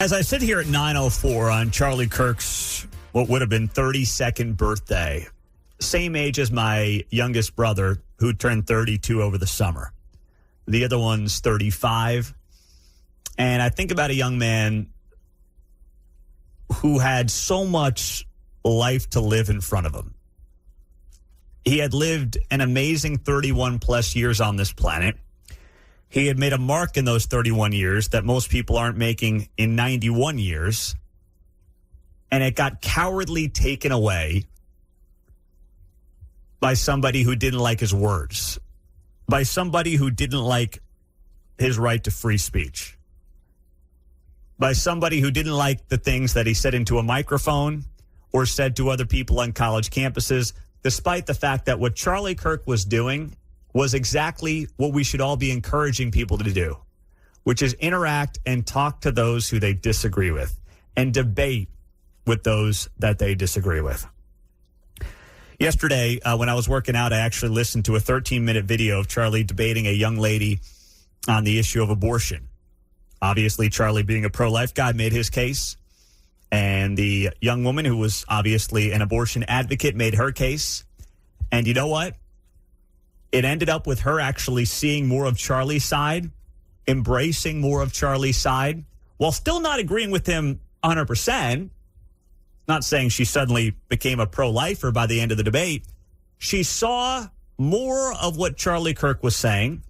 As I sit here at 9:04 on Charlie Kirk's what would have been 32nd birthday, same age as my youngest brother who turned 32 over the summer. The other one's 35. And I think about a young man who had so much life to live in front of him. He had lived an amazing 31 plus years on this planet. He had made a mark in those 31 years that most people aren't making in 91 years. And it got cowardly taken away by somebody who didn't like his words, by somebody who didn't like his right to free speech, by somebody who didn't like the things that he said into a microphone or said to other people on college campuses, despite the fact that what Charlie Kirk was doing was exactly what we should all be encouraging people to do, which is interact and talk to those who they disagree with and debate with those that they disagree with. Yesterday, when I was working out, I actually listened to a 13-minute video of Charlie debating a young lady on the issue of abortion. Obviously, Charlie, being a pro-life guy, made his case. And the young woman, who was obviously an abortion advocate, made her case. And you know what? It ended up with her actually seeing more of Charlie's side, embracing more of Charlie's side, while still not agreeing with him 100%. Not saying she suddenly became a pro-lifer by the end of the debate. She saw more of what Charlie Kirk was saying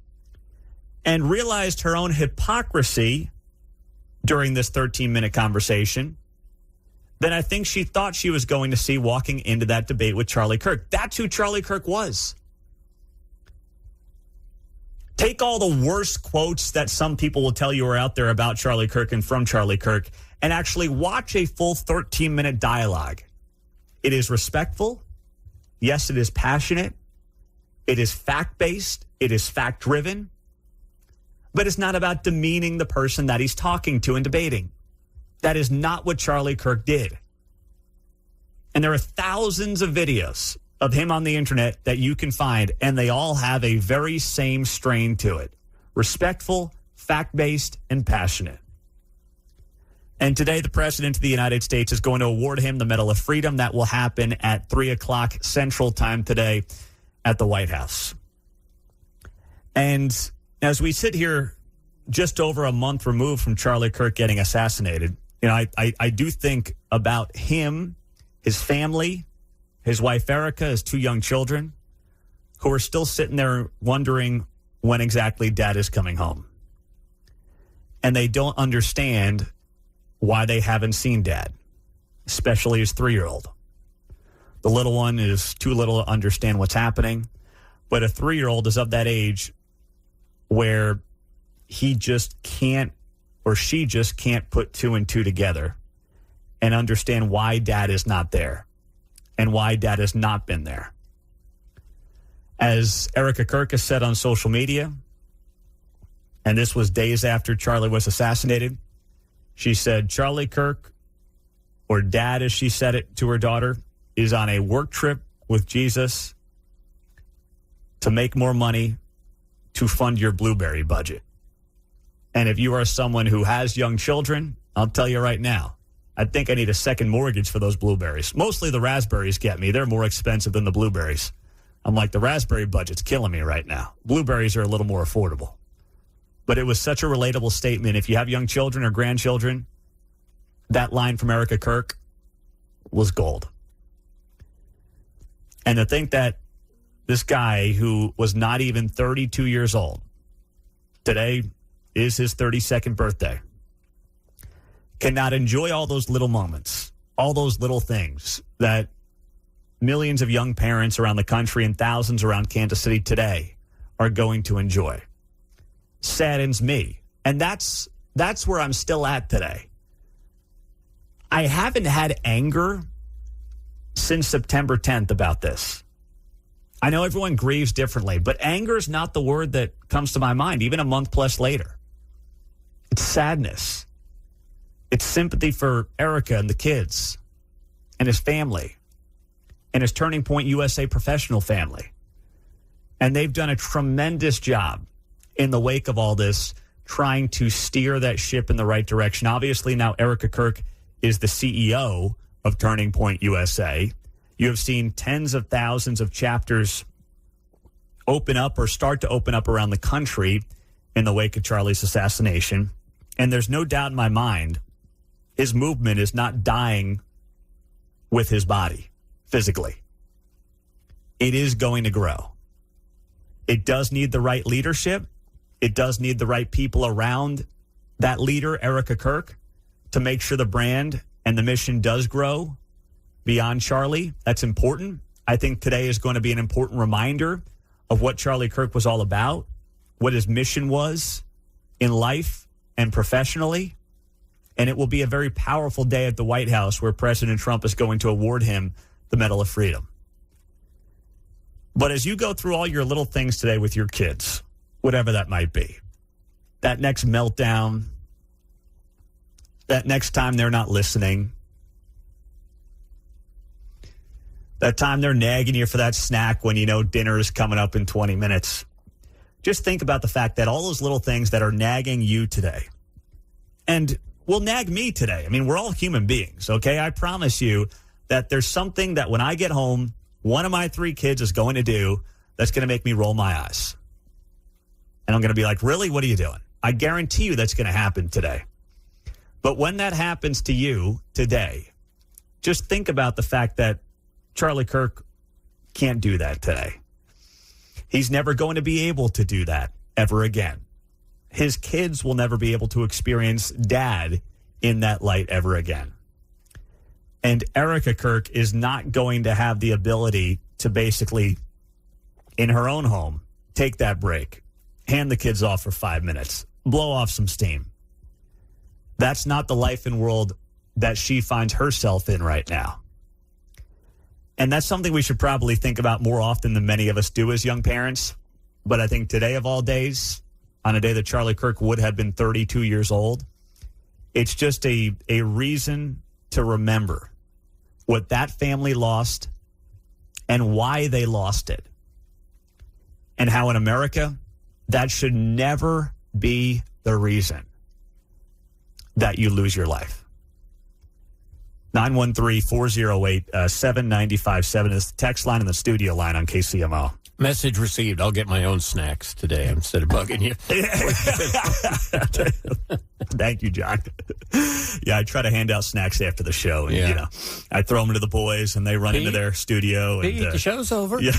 and realized her own hypocrisy during this 13-minute conversation than I think she thought she was going to see walking into that debate with Charlie Kirk. That's who Charlie Kirk was. Take all the worst quotes that some people will tell you are out there about Charlie Kirk and from Charlie Kirk and actually watch a full 13-minute dialogue. It is respectful. Yes, it is passionate. It is fact-based. It is fact-driven. But it's not about demeaning the person that he's talking to and debating. That is not what Charlie Kirk did. And there are thousands of videos of him on the internet that you can find, and they all have a very same strain to it. Respectful, fact-based, and passionate. And today, the President of the United States is going to award him the Medal of Freedom. That will happen at 3 o'clock Central Time today at the White House. And as we sit here just over a month removed from Charlie Kirk getting assassinated, you know, I do think about him, his family, his wife Erica, his 2 young children, who are still sitting there wondering when exactly Dad is coming home. And they don't understand why they haven't seen Dad, especially his 3-year-old. The little one is too little to understand what's happening, but a 3-year-old is of that age where he just can't, or she just can't put 2 and 2 together and understand why Dad is not there and why Dad has not been there. As Erica Kirk has said on social media, and this was days after Charlie was assassinated, she said, Charlie Kirk, or Dad as she said it to her daughter, is on a work trip with Jesus to make more money to fund your blueberry budget. And if you are someone who has young children, I'll tell you right now, I think I need a second mortgage for those blueberries. Mostly the raspberries get me. They're more expensive than the blueberries. I'm like, the raspberry budget's killing me right now. Blueberries are a little more affordable. But it was such a relatable statement. If you have young children or grandchildren, that line from Erica Kirk was gold. And to think that this guy who was not even 32 years old, today is his 32nd birthday, cannot enjoy all those little moments, all those little things that millions of young parents around the country and thousands around Kansas City today are going to enjoy. Saddens me. And that's where I'm still at today. I haven't had anger since September 10th about this. I know everyone grieves differently, but anger is not the word that comes to my mind, even a month plus later. It's sadness. It's sympathy for Erica and the kids and his family and his Turning Point USA professional family. And they've done a tremendous job in the wake of all this, trying to steer that ship in the right direction. Obviously, now Erica Kirk is the CEO of Turning Point USA. You have seen tens of thousands of chapters open up or start to open up around the country in the wake of Charlie's assassination. And there's no doubt in my mind, his movement is not dying with his body physically. It is going to grow. It does need the right leadership. It does need the right people around that leader, Erica Kirk, to make sure the brand and the mission does grow beyond Charlie. That's important. I think today is going to be an important reminder of what Charlie Kirk was all about, what his mission was in life and professionally. And it will be a very powerful day at the White House where President Trump is going to award him the Medal of Freedom. But as you go through all your little things today with your kids, whatever that might be, that next meltdown, that next time they're not listening, that time they're nagging you for that snack when you know dinner is coming up in 20 minutes. Just think about the fact that all those little things that are nagging you today and will nag me today. I mean, we're all human beings, okay? I promise you that there's something that when I get home, one of my 3 kids is going to do that's going to make me roll my eyes. And I'm going to be like, really? What are you doing? I guarantee you that's going to happen today. But when that happens to you today, just think about the fact that Charlie Kirk can't do that today. He's never going to be able to do that ever again. His kids will never be able to experience Dad in that light ever again. And Erica Kirk is not going to have the ability to basically, in her own home, take that break, hand the kids off for 5 minutes, blow off some steam. That's not the life and world that she finds herself in right now. And that's something we should probably think about more often than many of us do as young parents. But I think today of all days, on a day that Charlie Kirk would have been 32 years old, it's just a reason to remember what that family lost and why they lost it. And how in America, that should never be the reason that you lose your life. 913-408-7957 is the text line and the studio line on KCMO. Message received. I'll get my own snacks today instead of bugging you. Thank you, John. Yeah, I try to hand out snacks after the show. And, you know, I throw them to the boys, and they run into their studio. And, the show's over. Yeah.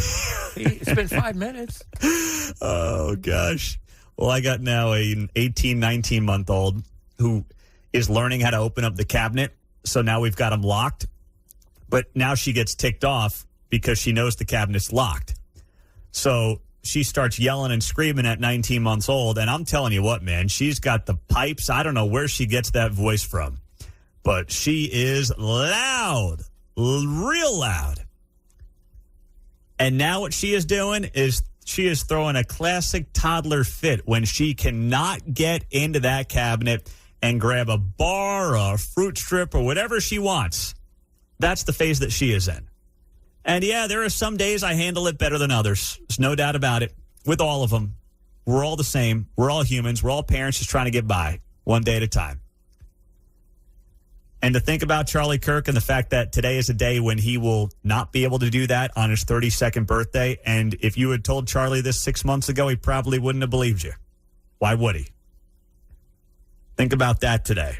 It's been 5 minutes. Oh, gosh. Well, I got now an 18, 19-month-old who is learning how to open up the cabinet. So now we've got him locked. But now she gets ticked off because she knows the cabinet's locked. So she starts yelling and screaming at 19 months old. And I'm telling you what, man, she's got the pipes. I don't know where she gets that voice from. But she is loud, real loud. And now what she is doing is she is throwing a classic toddler fit when she cannot get into that cabinet and grab a bar or a fruit strip or whatever she wants. That's the phase that she is in. And yeah, there are some days I handle it better than others. There's no doubt about it. With all of them, we're all the same. We're all humans. We're all parents just trying to get by one day at a time. And to think about Charlie Kirk and the fact that today is a day when he will not be able to do that on his 32nd birthday. And if you had told Charlie this 6 months ago, he probably wouldn't have believed you. Why would he? Think about that today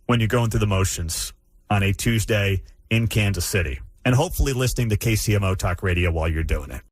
when you're going through the motions on a Tuesday in Kansas City. And hopefully listening to KCMO Talk Radio while you're doing it.